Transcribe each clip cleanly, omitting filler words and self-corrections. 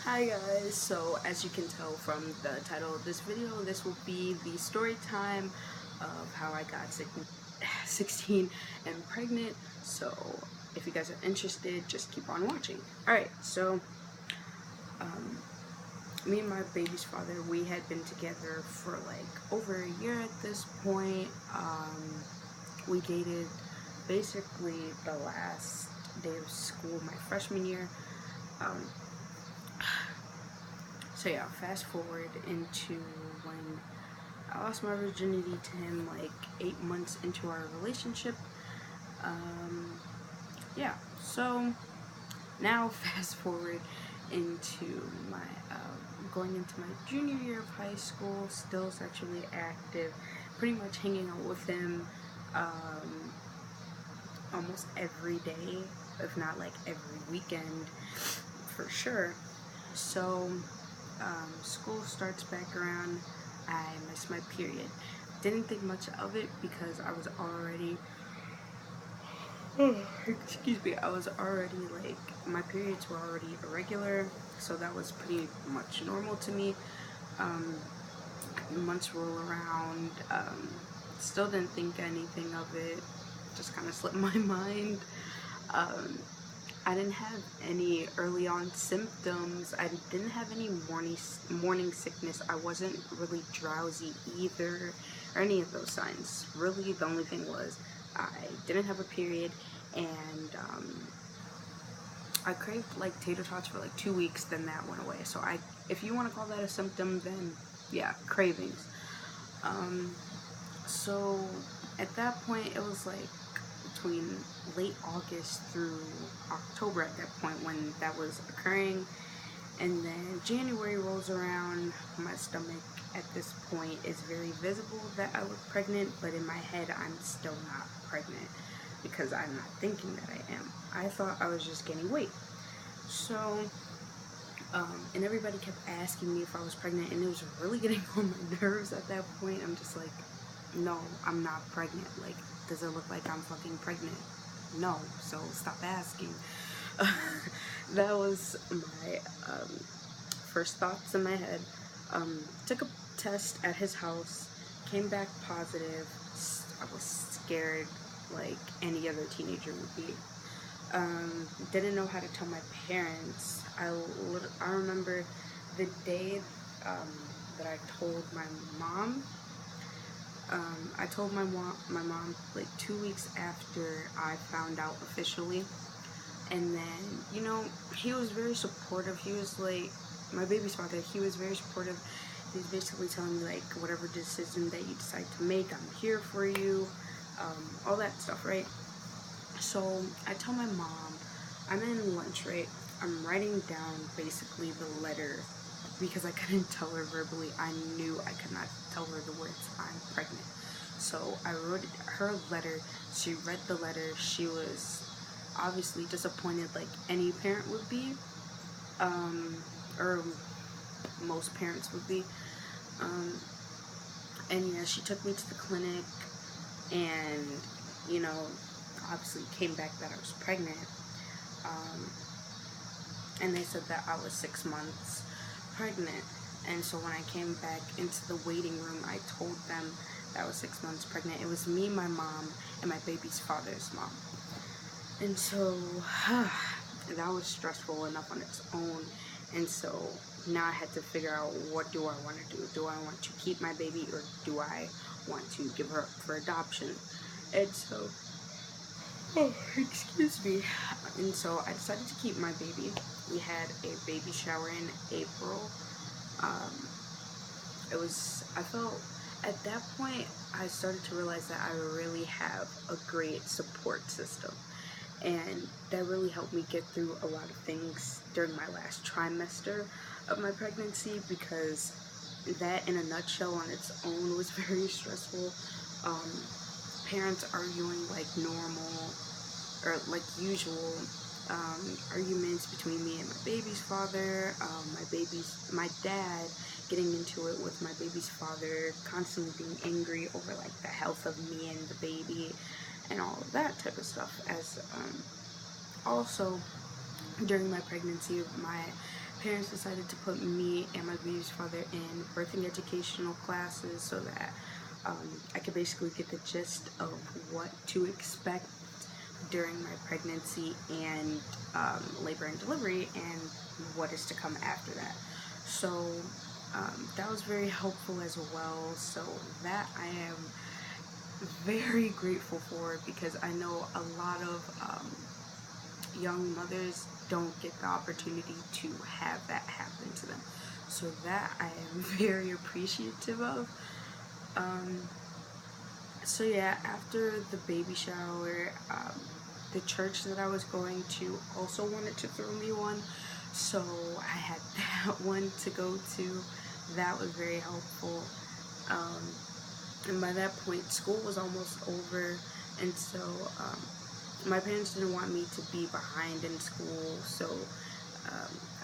Hi guys, so as you can tell from the title of this video, this will be the story time of how I got 16 and pregnant. So if you guys are interested, just keep on watching. Alright, so me and my baby's father, we had been together for like over a year at this point. We dated basically the last day of school my freshman year. So yeah, fast forward into when I lost my virginity to him like 8 months into our relationship. Yeah, so now fast forward into my going into my junior year of high school, still sexually active, pretty much hanging out with him almost every day, if not like every weekend for sure. So school starts back around. I missed my period. Didn't think much of it because I was already excuse me, I was already like, my periods were already irregular, so that was pretty much normal to me. Months roll around, still didn't think anything of it, just kind of slipped my mind. I didn't have any early on symptoms. I didn't have any morning sickness. I wasn't really drowsy either, or any of those signs. Really, the only thing was I didn't have a period, and I craved like tater tots for like 2 weeks. Then that went away. So if you want to call that a symptom, then yeah, cravings. So at that point, it was like between late August through October at that point when that was occurring. And then January rolls around. My stomach at this point is very visible that I was pregnant, but in my head I'm still not pregnant because I'm not thinking that I am. I thought I was just gaining weight. So and everybody kept asking me if I was pregnant, and it was really getting on my nerves at that point. I'm just like, no, I'm not pregnant. Like, does it look like I'm fucking pregnant? No, so stop asking. That was my first thoughts in my head. Took a test at his house, came back positive. I was scared like any other teenager would be. Didn't know how to tell my parents. I remember the day that I told my mom. I told my mom like 2 weeks after I found out officially. And then, he was very supportive. He was like, my baby's father, he was very supportive. He was basically telling me, like, whatever decision that you decide to make, I'm here for you. All that stuff, right? So I tell my mom, I'm in lunch, right? I'm writing down basically the letter because I couldn't tell her verbally. I knew I could not tell her the words, I'm pregnant. So I wrote her letter. She read the letter. She was obviously disappointed like any parent would be, or most parents would be. And yeah, she took me to the clinic and, obviously came back that I was pregnant. And they said that I was 6 months pregnant. And so when I came back into the waiting room, I told them that I was 6 months pregnant. It was me, my mom, and my baby's father's mom. And so that was stressful enough on its own. And so now I had to figure out, what do I want to do? Do I want to keep my baby, or do I want to give her up for adoption? And so, excuse me. And so I decided to keep my baby. We had a baby shower in April. I felt, at that point, I started to realize that I really have a great support system. And that really helped me get through a lot of things during my last trimester of my pregnancy, because that, in a nutshell, on its own was very stressful. Parents arguing like normal, or like usual, arguments between me and my baby's father, my dad getting into it with my baby's father, constantly being angry over like the health of me and the baby, and all of that type of stuff. As also during my pregnancy, my parents decided to put me and my baby's father in birthing educational classes so that I could basically get the gist of what to expect during my pregnancy and labor and delivery, and what is to come after that. So that was very helpful as well. So that I am very grateful for, because I know a lot of young mothers don't get the opportunity to have that happen to them. So that I am very appreciative of. So yeah, after the baby shower, the church that I was going to also wanted to throw me one, so I had that one to go to. That was very helpful. And by that point, school was almost over, and so my parents didn't want me to be behind in school, so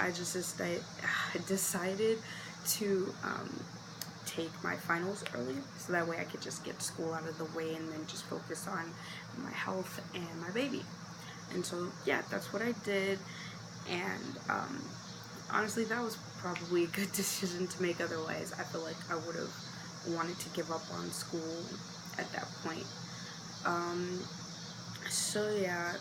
I just decided to take my finals early, so that way I could just get school out of the way and then just focus on my health and my baby. And so yeah, that's what I did. And honestly, that was probably a good decision to make. Otherwise, I feel like I would have wanted to give up on school at that point. So yeah,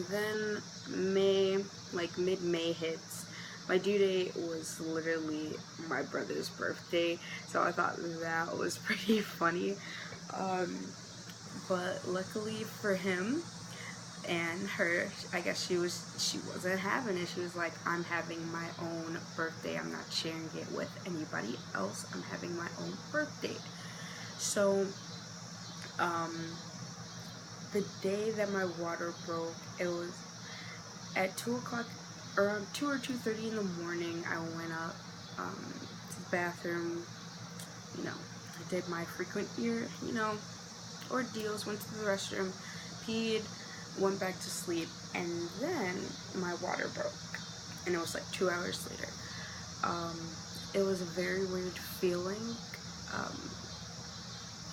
then May, like mid-May hits. My due date was literally my brother's birthday, so I thought that was pretty funny. But luckily for him and her, I guess she wasn't having it. She was like, I'm having my own birthday. I'm not sharing it with anybody else. I'm having my own birthday. So the day that my water broke, it was at 2 o'clock, around 2 or 2:30 in the morning. I went up to the bathroom, I did my frequent ordeals, went to the restroom, peed, went back to sleep, and then my water broke, and it was like 2 hours later. It was a very weird feeling.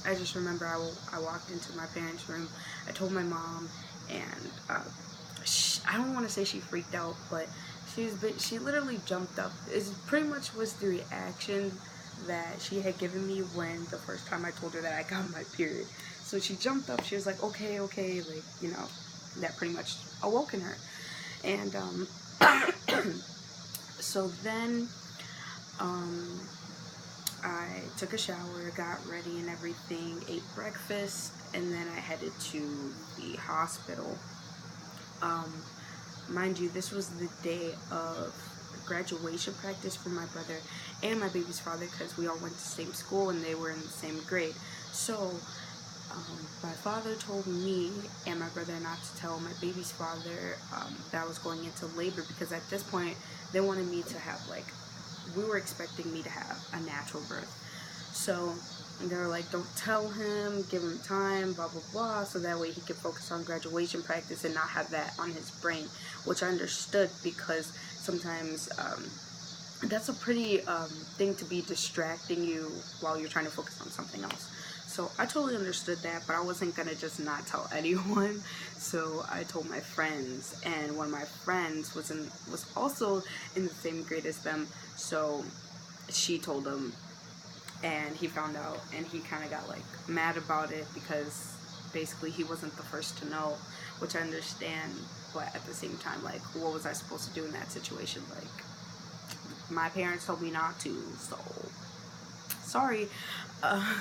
I just remember I walked into my parents' room, I told my mom, and I don't want to say she freaked out, but she literally jumped up. It pretty much was the reaction that she had given me when the first time I told her that I got my period. So she jumped up, she was like, okay, like, that pretty much awoken her. And so then I took a shower, got ready and everything, ate breakfast, and then I headed to the hospital. Mind you, this was the day of graduation practice for my brother and my baby's father, because we all went to the same school and they were in the same grade. So my father told me and my brother not to tell my baby's father that I was going into labor, because at this point they wanted me to have, we were expecting me to have a natural birth. So they were like, don't tell him, give him time, blah blah blah, so that way he could focus on graduation practice and not have that on his brain, which I understood, because sometimes that's a pretty thing to be distracting you while you're trying to focus on something else. So I totally understood that, but I wasn't gonna just not tell anyone. So I told my friends, and one of my friends was also in the same grade as them. So she told him, and he found out, and he kind of got mad about it, because basically he wasn't the first to know, which I understand. But at the same time, what was I supposed to do in that situation? My parents told me not to, so sorry. I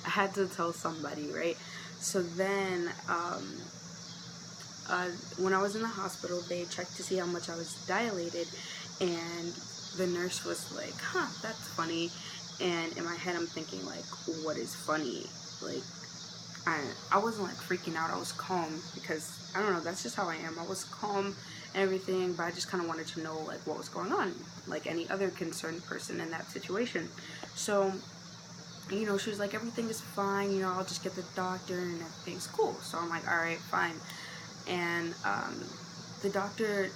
had to tell somebody, right? So then when I was in the hospital, they checked to see how much I was dilated, and the nurse was like, that's funny. And in my head I'm thinking, what is funny? I wasn't freaking out. I was calm, because I don't know, that's just how I am. I was calm and everything, but I just kind of wanted to know what was going on, like any other concerned person in that situation. So she was like, everything is fine, I'll just get the doctor and everything's cool. So I'm like, all right, fine. And the doctor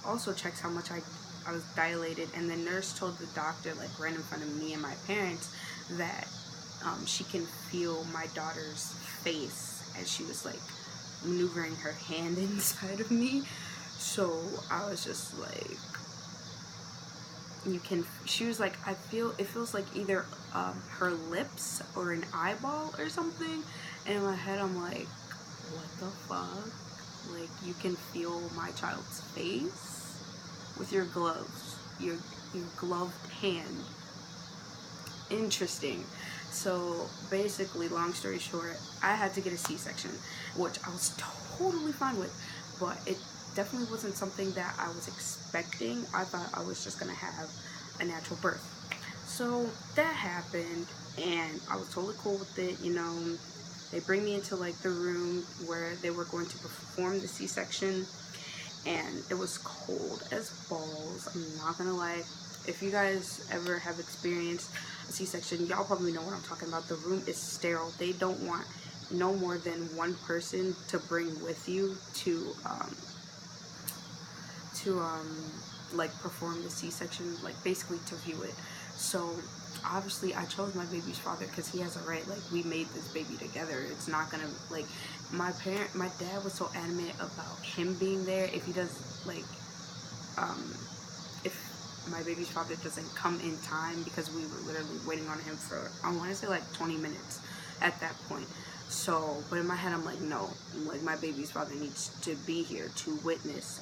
also checks how much I was dilated, and the nurse told the doctor, right in front of me and my parents, that she can feel my daughter's face as she was maneuvering her hand inside of me. So I was just like, you can, she was like, it feels like either her lips or an eyeball or something. And in my head I'm like, what the fuck? Like, you can feel my child's face with your gloves, your gloved hand. Interesting. So basically, long story short, I had to get a C-section, which I was totally fine with, but it definitely wasn't something that I was expecting. I thought I was just gonna have a natural birth. So that happened, and I was totally cool with it. You know, they bring me into like the room where they were going to perform the C-section, and it was cold as balls. I'm not gonna lie. If you guys ever have experienced a C-section, y'all probably know what I'm talking about. The room is sterile. They don't want no more than one person to bring with you to like perform the C-section, like basically to view it. So obviously I chose my baby's father because he has a right. Like, we made this baby together. It's not gonna, like, my dad was so adamant about him being there. If he does, like, if my baby's father doesn't come in time, because we were literally waiting on him for, I want to say like 20 minutes at that point. So, but in my head I'm like, no, like, my baby's father needs to be here to witness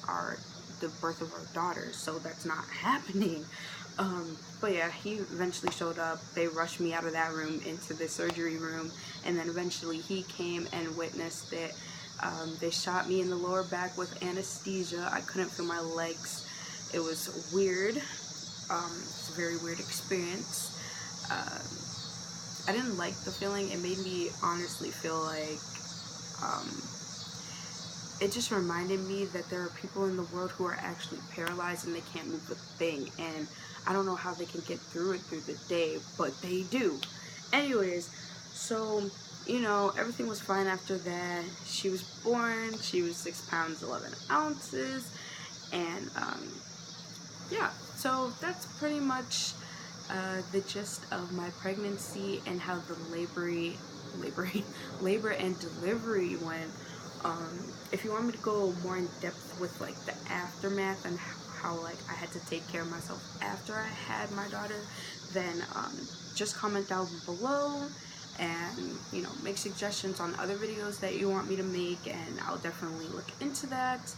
the birth of our daughter, so that's not happening. But yeah, he eventually showed up. They rushed me out of that room into the surgery room, and then eventually he came and witnessed it. They shot me in the lower back with anesthesia. I couldn't feel my legs. It was weird. It's a very weird experience. I didn't like the feeling. It made me honestly feel like, it just reminded me that there are people in the world who are actually paralyzed and they can't move a thing. And I don't know how they can get through it through the day, but they do. Anyways, so, you know, everything was fine after that. She was born. She was 6 pounds 11 ounces. And, yeah, so that's pretty much the gist of my pregnancy and how the labor and delivery went. If you want me to go more in depth with like the aftermath and how like I had to take care of myself after I had my daughter, then just comment down below, and, you know, make suggestions on other videos that you want me to make, and I'll definitely look into that.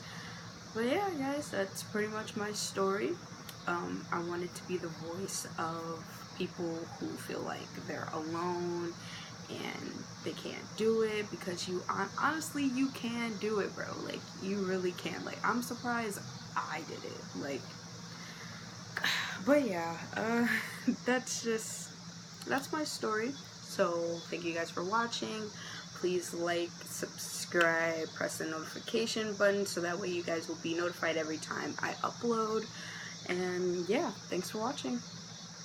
But yeah, guys, that's pretty much my story. I wanted to be the voice of people who feel like they're alone and they can't do it, because honestly, you can do it, bro. Like, you really can. Like, I'm surprised I did it. Like, but yeah, that's my story. So thank you guys for watching. Please like, subscribe, press the notification button so that way you guys will be notified every time I upload. And yeah, thanks for watching.